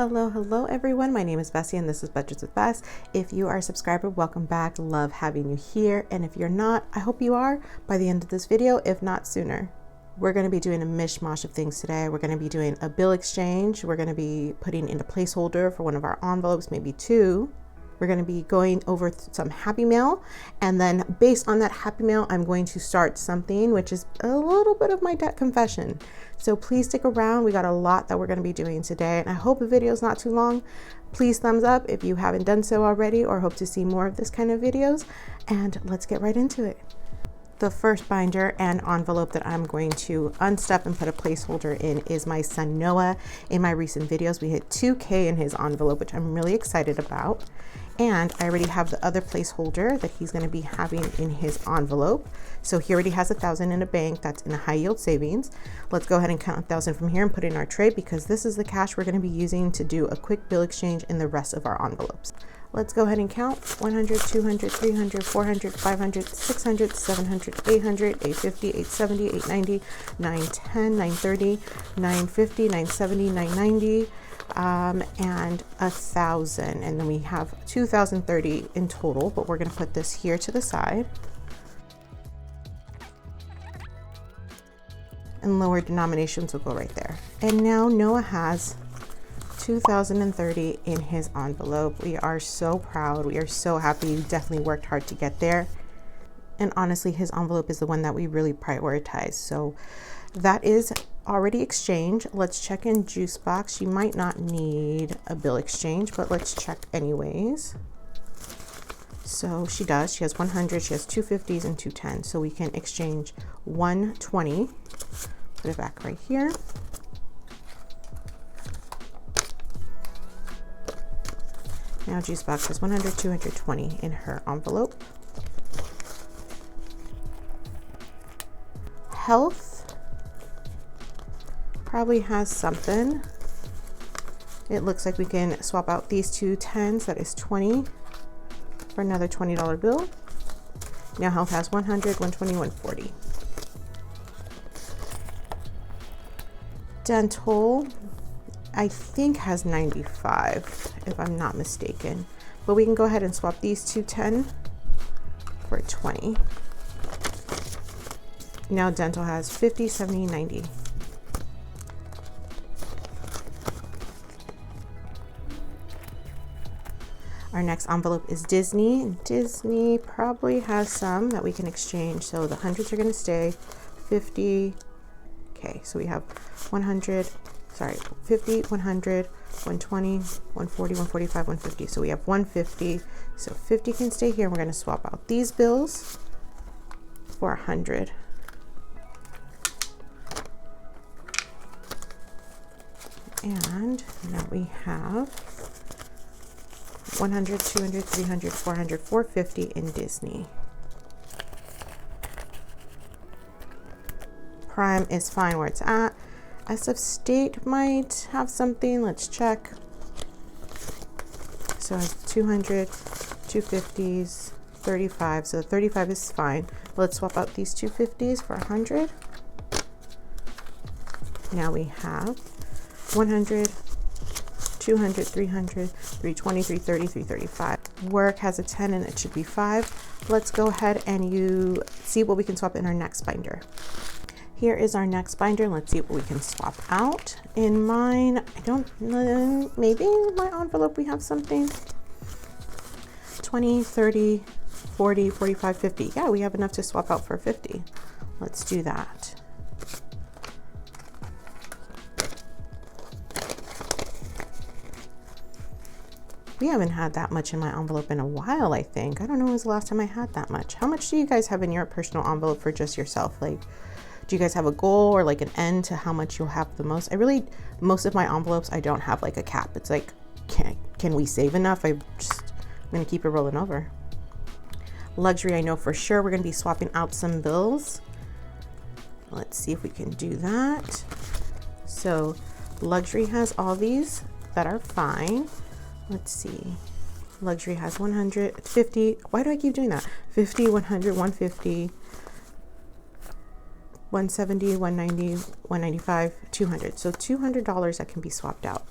Hello everyone. My name is Bessie and this is Budgets with Bess. If you are a subscriber, welcome back. Love having you here. And if you're not, I hope you are by the end of this video, if not sooner. We're going to be doing a mishmash of things today. We're going to be doing a bill exchange. We're going to be putting in a placeholder for one of our envelopes, maybe two. We're going to be going over some Happy Mail, and then based on that Happy Mail, I'm going to start something which is a little bit of my debt confession. So please stick around. We got a lot that we're going to be doing today, and I hope the video is not too long. Please thumbs up if you haven't done so already or hope to see more of this kind of videos, and let's get right into it. The first binder and envelope that I'm going to unstuff and put a placeholder in is my son Noah. In my recent videos, we hit 2K in his envelope, which I'm really excited about. And I already have the other placeholder that he's going to be having in his envelope. So he already has 1,000 in a bank that's in a high yield savings. Let's go ahead and count 1,000 from here and put it in our tray because this is the cash we're going to be using to do a quick bill exchange in the rest of our envelopes. Let's go ahead and count 100, 200, 300, 400, 500, 600, 700, 800, 850, 870, 890, 910, 930, 950, 970, 990. And 1,000, and then we have 2,030 in total, but we're going to put this here to the side. And lower denominations will go right there. And now Noah has 2,030 in his envelope. We are so proud. We are so happy. We definitely worked hard to get there. And honestly, his envelope is the one that we really prioritize. So that is already exchanged. Let's check in Juice Box. She might not need a bill exchange, but let's check anyways. So she does. She has 100, she has 250s and 210. So we can exchange 120. Put it back right here. Now Juice Box has 100, 220 in her envelope. Health probably has something. It looks like we can swap out these two 10s, that is 20, for another $20 bill. Now Health has 100, 120, 140. Dental, I think has 95, if I'm not mistaken. But we can go ahead and swap these two 10 for 20. Now Dental has 50, 70, 90. Our next envelope is Disney. Disney probably has some that we can exchange. So the hundreds are going to stay. 50. Okay, so we have 100, 50, 100, 120, 140, 145, 150. So we have 150. So 50 can stay here. We're going to swap out these bills for 100. And now we have 100, 200, 300, 400, 450 in Disney. Prime is fine where it's at. SF State might have something. Let's check. So it's 200, 250s, 35. So 35 is fine. Let's swap out these 250s for 100. Now we have 100, 200, 300, 320, 330, 335. Work has a 10 and it should be 5. Let's go ahead and see what we can swap in our next binder. Here is our next binder. Let's see what we can swap out. In mine, I don't know, maybe in my envelope we have something. 20, 30, 40, 45, 50. Yeah, we have enough to swap out for 50. Let's do that. We haven't had that much in my envelope in a while, I think. I don't know when was the last time I had that much. How much do you guys have in your personal envelope for just yourself? Like, do you guys have a goal or like an end to how much you'll have the most? Most of my envelopes, I don't have like a cap. It's like, can we save enough? I'm gonna keep it rolling over. Luxury, I know for sure we're gonna be swapping out some bills. Let's see if we can do that. So Luxury has all these that are fine. Let's see. Luxury has 100, 50. Why do I keep doing that? 50, 100, 150, 170, 190, 195, 200. So $200 that can be swapped out.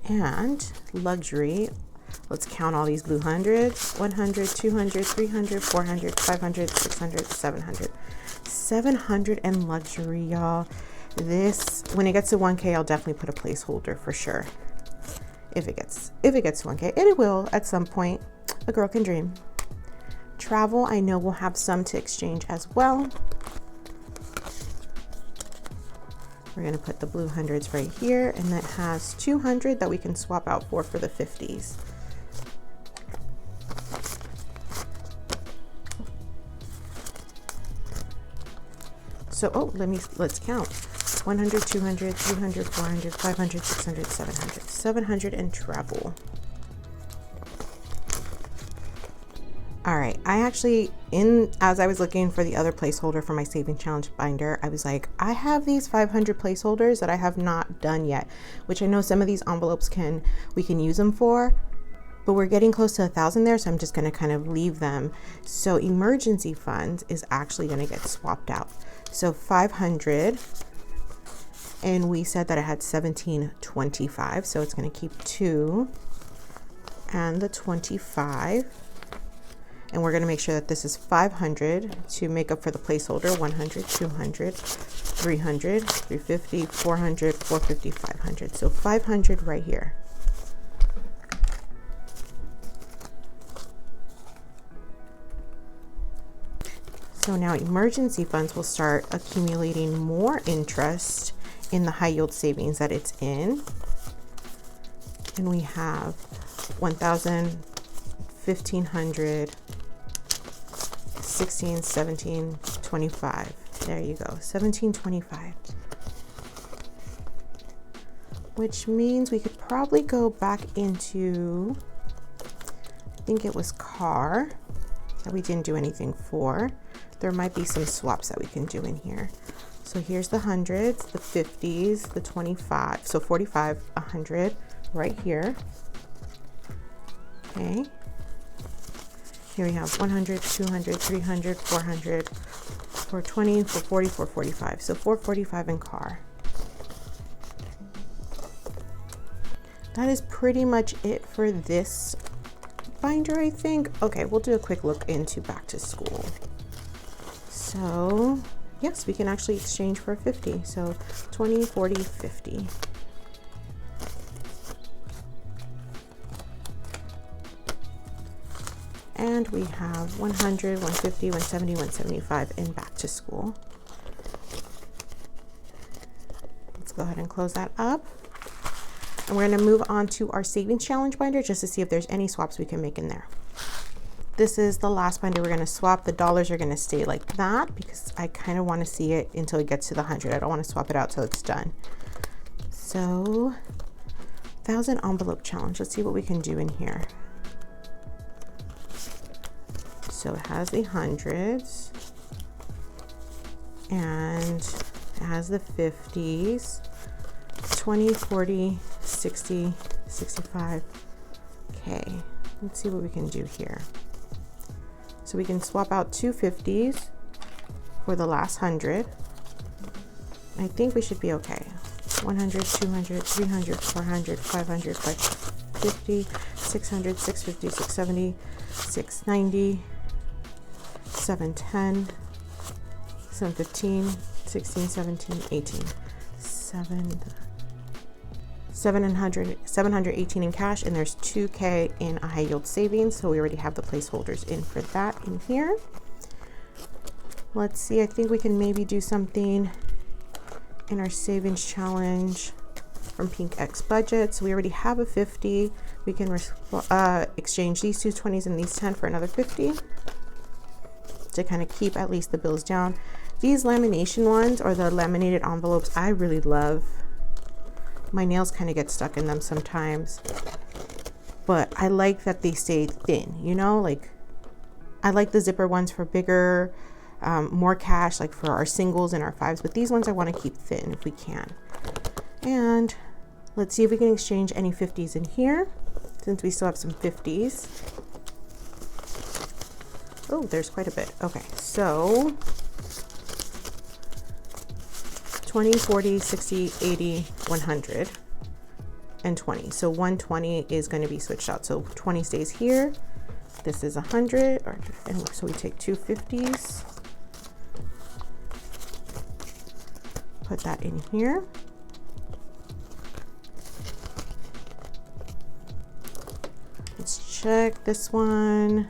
And luxury, let's count all these blue hundreds. 100, 200, 300, 400, 500, 600, 700. 700 and luxury, y'all. This, when it gets to 1K, I'll definitely put a placeholder for sure. If it gets to 1K, and it will at some point. A girl can dream. Travel, I know we'll have some to exchange as well. We're gonna put the blue hundreds right here, and that has 200 that we can swap out for the 50s. So, let's count. 100, 200, 300, 400, 500, 600, 700. 700 and travel. All right, I actually, as I was looking for the other placeholder for my saving challenge binder, I was like, I have these 500 placeholders that I have not done yet, which I know some of these envelopes we can use them for, but we're getting close to 1,000 there, so I'm just gonna kind of leave them. So emergency funds is actually gonna get swapped out. So 500, and we said that I had 1725, so it's gonna keep 2 and the 25. And we're gonna make sure that this is 500 to make up for the placeholder. 100, 200, 300, 350, 400, 450, 500. So 500 right here. So now emergency funds will start accumulating more interest in the high yield savings that it's in. And we have 1,000, 1,500, 16, 17, 25. There you go, 1725. Which means we could probably go back into, I think it was car that we didn't do anything for. There might be some swaps that we can do in here. So here's the hundreds, the 50s, the 25. So 45, 100 right here. Okay. Here we have 100, 200, 300, 400, 420, 440, 445. So 445 in car. That is pretty much it for this binder, I think. Okay, we'll do a quick look into back to school. So yes, we can actually exchange for 50. So 20, 40, 50. And we have 100, 150, 170, 175 in back to school. Let's go ahead and close that up. And we're going to move on to our savings challenge binder just to see if there's any swaps we can make in there. This is the last binder we're going to swap. The dollars are going to stay like that because I kind of want to see it until it gets to the 100. I don't want to swap it out till it's done. So 1,000 envelope challenge. Let's see what we can do in here. So it has the hundreds and it has the 50s, 20, 40, 60, 65. Okay, let's see what we can do here. So we can swap out 2 50s for the last 100. I think we should be okay. 100, 200, 300, 400, 500, 550, 600, 650, 670, 690, 710, 715, 16, 17, 18, 718 in cash, and there's 2K in a high yield savings. So we already have the placeholders in for that in here. Let's see, I think we can maybe do something in our savings challenge from PinkXBudgetz. We already have a 50. We can exchange these two 20s and these 10 for another 50 to kind of keep at least the bills down. These lamination ones, or the laminated envelopes, I really love. My nails kind of get stuck in them sometimes, but I like that they stay thin, you know, like I like the zipper ones for bigger, more cash, like for our singles and our 5s, but these ones I want to keep thin if we can. And let's see if we can exchange any 50s in here, since we still have some 50s. Oh, there's quite a bit. Okay, so 20, 40, 60, 80, 100. and 20. So 120 is going to be switched out. So 20 stays here. This is 100, and so we take 2 50s. Put that in here. Let's check this one.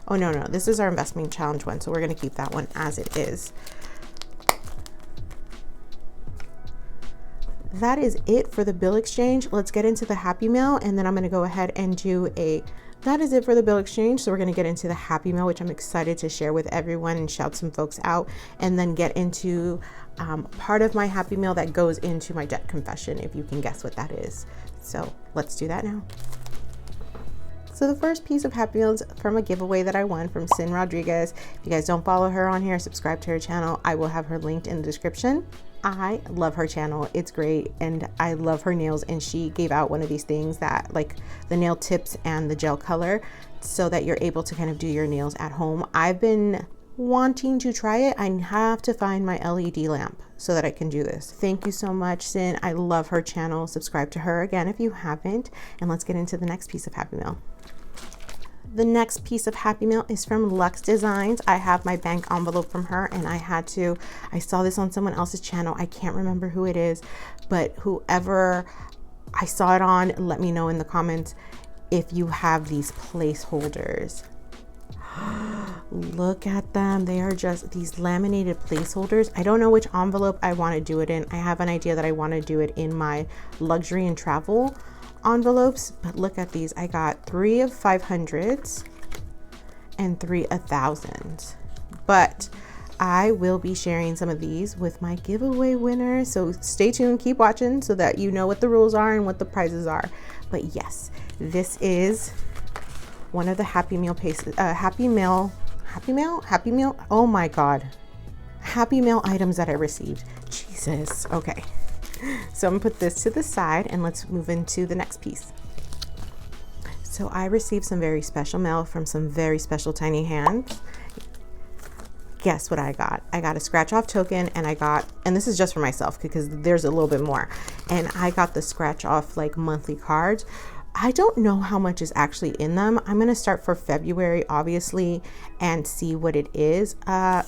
Oh, no, this is our investment challenge one. So we're going to keep that one as it is. That is it for the bill exchange. Let's get into the Happy Mail, and then I'm going to go ahead and do that is it for the bill exchange. So we're going to get into the Happy Mail, which I'm excited to share with everyone and shout some folks out, and then get into part of my Happy Mail that goes into my debt confession, if you can guess what that is. So let's do that now. So the first piece of Happy Mail is from a giveaway that I won from Sin Rodriguez. If you guys don't follow her on here, subscribe to her channel. I will have her linked in the description. I love her channel. It's great, and I love her nails, and she gave out one of these things that like the nail tips and the gel color so that you're able to kind of do your nails at home. I've been wanting to try it. I have to find my LED lamp so that I can do this. Thank you so much, Sin. I love her channel. Subscribe to her again if you haven't, and let's get into the next piece of Happy Mail. The next piece of Happy Mail is from Luxe Designs. I have my bank envelope from her, and I saw this on someone else's channel. I can't remember who it is, but whoever I saw it on, let me know in the comments if you have these placeholders. Look at them. They are just these laminated placeholders. I don't know which envelope I want to do it in. I have an idea that I want to do it in my luxury and travel envelopes, but look at these. I got 3 of 500s and 3 1000s, but I will be sharing some of these with my giveaway winners, so stay tuned, keep watching so that you know what the rules are and what the prizes are. But yes, this is one of the Happy Mail Happy Mail, oh my god, Happy Mail items that I received. Jesus. Okay, so I'm gonna put this to the side and let's move into the next piece. So I received some very special mail from some very special tiny hands. Guess what I got? I got a scratch off token, and this is just for myself because there's a little bit more. And I got the scratch off like monthly cards. I don't know how much is actually in them. I'm gonna start for February, obviously, and see what it is.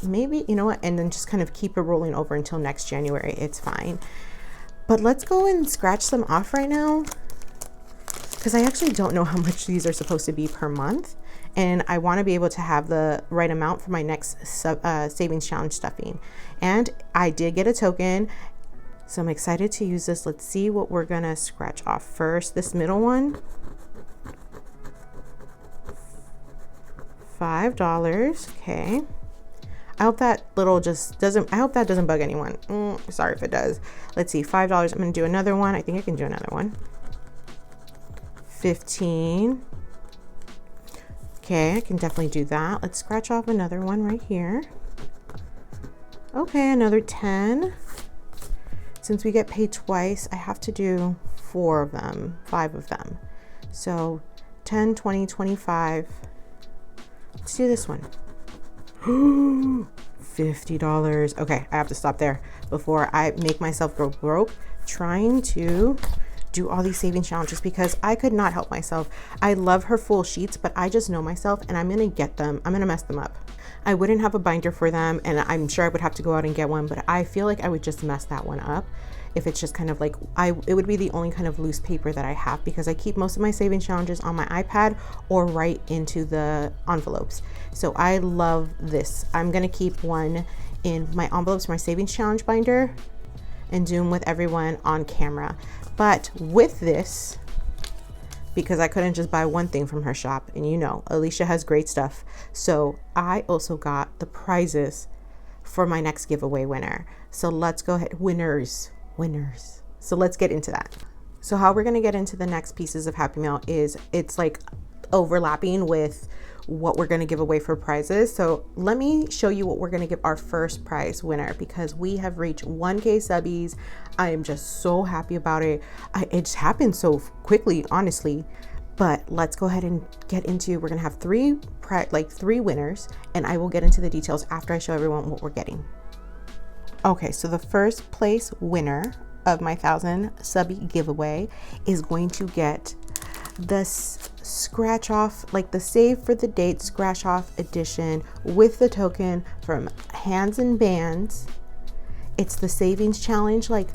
Maybe, you know what, and then just kind of keep it rolling over until next January. It's fine. But let's go and scratch some off right now, because I actually don't know how much these are supposed to be per month. And I want to be able to have the right amount for my next savings challenge stuffing. And I did get a token, so I'm excited to use this. Let's see what we're gonna scratch off first. This middle one, $5. Okay. I hope that little just doesn't, I hope that doesn't bug anyone. Sorry if it does. Let's see, $5. I'm gonna do another one. I think I can do another one. 15. Okay, I can definitely do that. Let's scratch off another one right here. Okay, another 10. Since we get paid twice, I have to do 4 of them, 5 of them. So 10, 20, 25. Let's do this one. $50. Okay, I have to stop there before I make myself go broke trying to do all these savings challenges, because I could not help myself. I love her full sheets, but I just know myself and I'm gonna get them. I'm gonna mess them up. I wouldn't have a binder for them, and I'm sure I would have to go out and get one, but I feel like I would just mess that one up if it's just kind of like, it would be the only kind of loose paper that I have, because I keep most of my savings challenges on my iPad or right into the envelopes. So I love this. I'm gonna keep one in my envelopes, my savings challenge binder, and do them with everyone on camera. But with this, because I couldn't just buy one thing from her shop, and you know, Alicia has great stuff. So I also got the prizes for my next giveaway winner. So let's go ahead, winners. So let's get into that. So how we're gonna get into the next pieces of Happy Mail is, it's like overlapping with what we're going to give away for prizes. So let me show you what we're going to give our first prize winner, because we have reached 1K subbies. I am just so happy about it. It just happened so quickly, honestly. But let's go ahead and get into, we're going to have three winners, and I will get into the details after I show everyone what we're getting. Okay, so the first place winner of my 1,000 Subbie giveaway is going to get this scratch off, like the save for the date scratch off edition with the token from Hands and Bands. It's the savings challenge like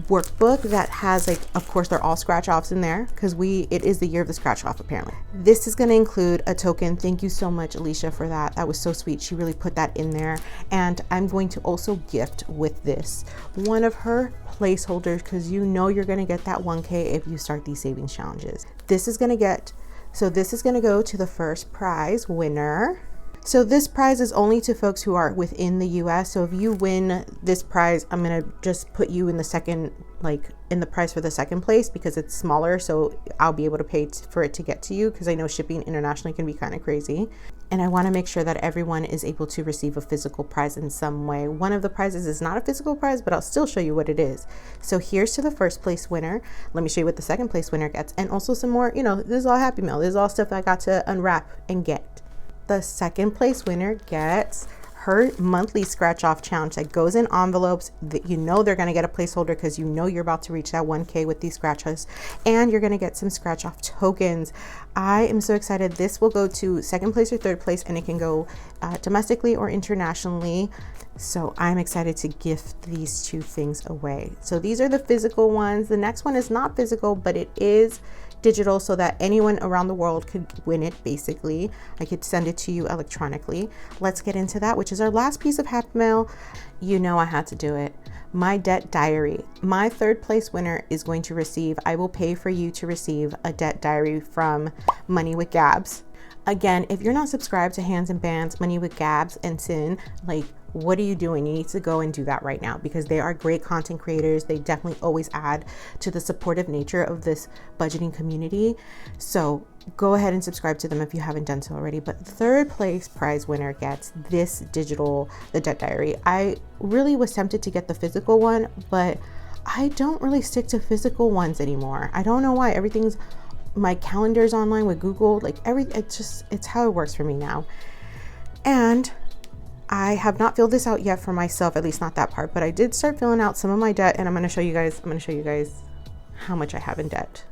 workbook that has, like, of course they're all scratch offs in there because it is the year of the scratch off apparently. This is going to include a token. Thank you so much, Alicia, for that. That was so sweet. She really put that in there. And I'm going to also gift with this one of her placeholders because you know you're going to get that 1K if you start these savings challenges. This is going to go to the first prize winner. So this prize is only to folks who are within the US. So if you win this prize, I'm gonna just put you in the second, like in the prize for the second place because it's smaller. So I'll be able to pay for it to get to you because I know shipping internationally can be kind of crazy. And I wanna make sure that everyone is able to receive a physical prize in some way. One of the prizes is not a physical prize, but I'll still show you what it is. So here's to the first place winner. Let me show you what the second place winner gets. And also some more, this is all Happy Mail. This is all stuff I got to unwrap and get. The second place winner gets her monthly scratch off challenge that goes in envelopes that you know they're going to get a placeholder because you know you're about to reach that 1K with these scratches, and you're going to get some scratch off tokens. I am so excited. This will go to second place or third place, and it can go domestically or internationally. So I'm excited to gift these two things away. So these are the physical ones. The next one is not physical, but it is digital so that anyone around the world could win it. Basically, I could send it to you electronically. Let's get into that, which is our last piece of Happy Mail. You know I had to do it. My debt diary. My third place winner is going to receive, I will pay for you to receive a debt diary from Money with Gabs. Again, if you're not subscribed to Hands and Bands, Money with Gabs and Sin, like, what are you doing? You need to go and do that right now because they are great content creators. They definitely always add to the supportive nature of this budgeting community. So go ahead and subscribe to them if you haven't done so already. But third place prize winner gets this digital, the debt diary. I really was tempted to get the physical one, but I don't really stick to physical ones anymore. I don't know why. My calendar's online with Google, like it's how it works for me now. And I have not filled this out yet for myself, at least not that part, but I did start filling out some of my debt, and I'm going to show you guys how much I have in debt.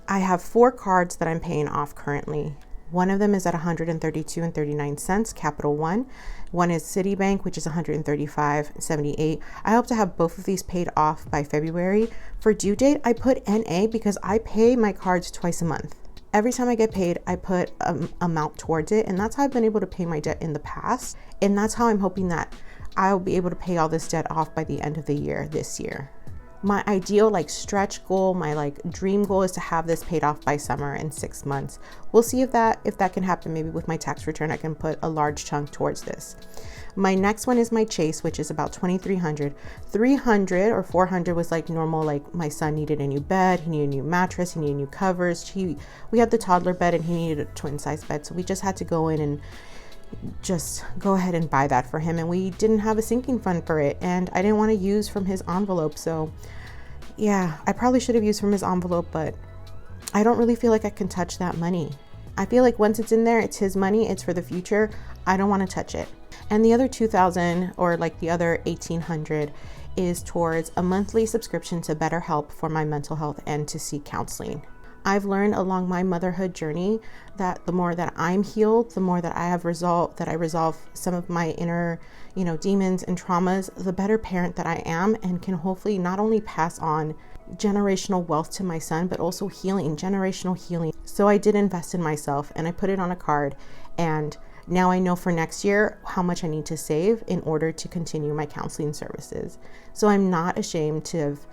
I have 4 cards that I'm paying off currently. One of them is at 132.39 cents, Capital One. One is Citibank, which is 135.78. I hope to have both of these paid off by February. For due date, I put NA because I pay my cards twice a month. Every time I get paid, I put an amount towards it, and that's how I've been able to pay my debt in the past. And that's how I'm hoping that I'll be able to pay all this debt off by the end of the year, this year. My ideal stretch goal, my dream goal is to have this paid off by summer in 6 months. We'll see if that can happen. Maybe with my tax return, I can put a large chunk towards this. My next one is my Chase, which is about $2,300. $300 or $400 was normal. My son needed a new bed, he needed a new mattress, he needed new covers. We had the toddler bed and he needed a twin size bed. So we just had to go in and just go ahead and buy that for him, and we didn't have a sinking fund for it, and I didn't want to use from his envelope. So yeah, I probably should have used from his envelope, but I don't really feel like I can touch that money. I feel like once it's in there, it's his money, it's for the future. I don't want to touch it. And the other $2,000 or the other $1,800 is towards a monthly subscription to BetterHelp for my mental health and to seek counseling. I've learned along my motherhood journey that the more that I'm healed, the more that I resolve some of my inner, demons and traumas, the better parent that I am, and can hopefully not only pass on generational wealth to my son, but also generational healing. So I did invest in myself, and I put it on a card, and now I know for next year how much I need to save in order to continue my counseling services. So I'm not ashamed to have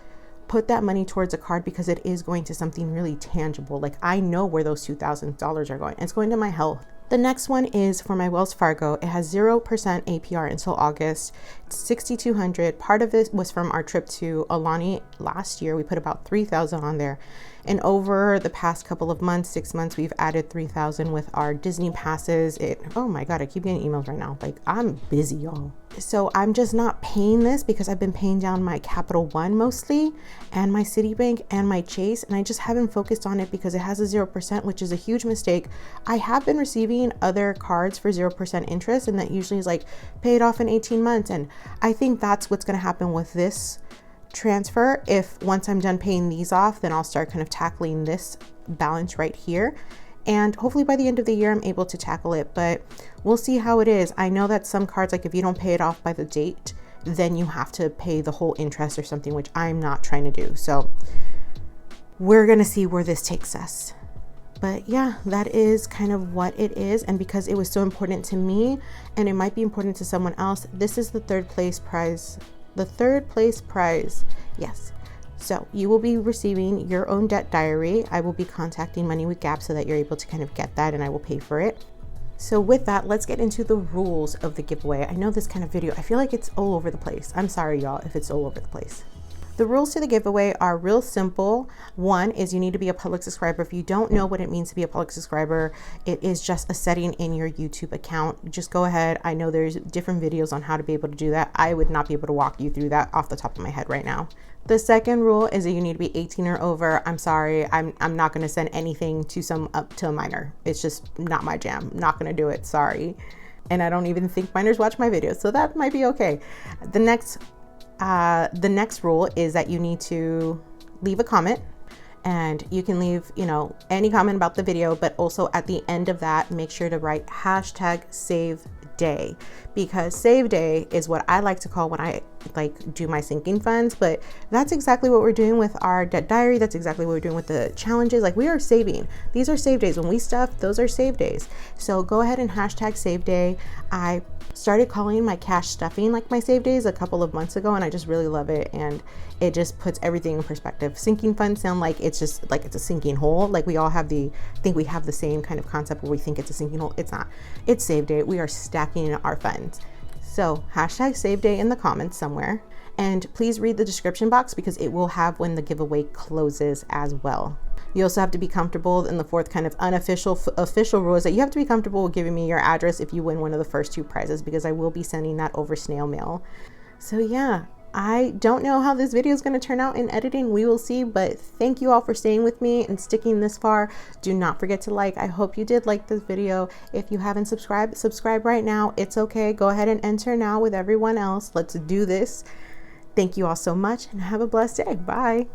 put that money towards a card because it is going to something really tangible. I know where those $2,000 are going. It's going to my health. The next one is for my Wells Fargo. It has 0% APR until August. It's $6,200. Part of it was from our trip to Alani last year. We put about $3,000 on there. And over the past couple of months, 6 months, we've added $3,000 with our Disney passes. Oh my God, I keep getting emails right now. I'm busy, y'all. So I'm just not paying this because I've been paying down my Capital One mostly, and my Citibank and my Chase, and I just haven't focused on it because it has a 0%, which is a huge mistake. I have been receiving other cards for 0% interest, and that usually is paid off in 18 months. And I think that's what's going to happen with this transfer. If once I'm done paying these off, then I'll start kind of tackling this balance right here. And hopefully by the end of the year, I'm able to tackle it, but we'll see how it is. I know that some cards, like if you don't pay it off by the date, then you have to pay the whole interest or something, which I'm not trying to do. So we're gonna see where this takes us. But yeah, that is kind of what it is. And because it was so important to me, and it might be important to someone else, this is the third place prize. The third place prize, yes. So you will be receiving your own debt diary. I will be contacting Money with Gap so that you're able to kind of get that, and I will pay for it. So with that, let's get into the rules of the giveaway. I know this kind of video, I feel like it's all over the place. I'm sorry, y'all, if it's all over the place. The rules to the giveaway are real simple. One is you need to be a public subscriber. If you don't know what it means to be a public subscriber, it is just a setting in your YouTube account. Just go ahead. I know there's different videos on how to be able to do that. I would not be able to walk you through that off the top of my head right now. The second rule is that you need to be 18 or over. I'm sorry, I'm not gonna send anything to a minor. It's just not my jam. Not gonna do it, sorry. And I don't even think minors watch my videos, so that might be okay. The next rule is that you need to leave a comment, and you can leave, you know, any comment about the video, but also at the end of that, make sure to write #SaveDay, because save day is what I like to call when I like do my sinking funds. But that's exactly what we're doing with our debt diary. That's exactly what we're doing with the challenges. Like, we are saving. These are save days. When we stuff, those are save days. So go ahead and #SaveDay. I started calling my cash stuffing like my save days a couple of months ago, and I just really love it, and it just puts everything in perspective. Sinking funds sound like it's just like it's a sinking hole. Like, we all have think we have the same kind of concept where we think it's a sinking hole. It's not. It's save day. We are stacking our funds. So #SaveDay in the comments somewhere, and please read the description box because it will have when the giveaway closes as well. You also have to be comfortable in the fourth kind of official rule is that you have to be comfortable with giving me your address if you win one of the first 2 prizes, because I will be sending that over snail mail. So yeah, I don't know how this video is going to turn out in editing. We will see, but thank you all for staying with me and sticking this far. Do not forget to like. I hope you did like this video. If you haven't subscribed, subscribe right now. It's okay. Go ahead and enter now with everyone else. Let's do this. Thank you all so much, and have a blessed day. Bye.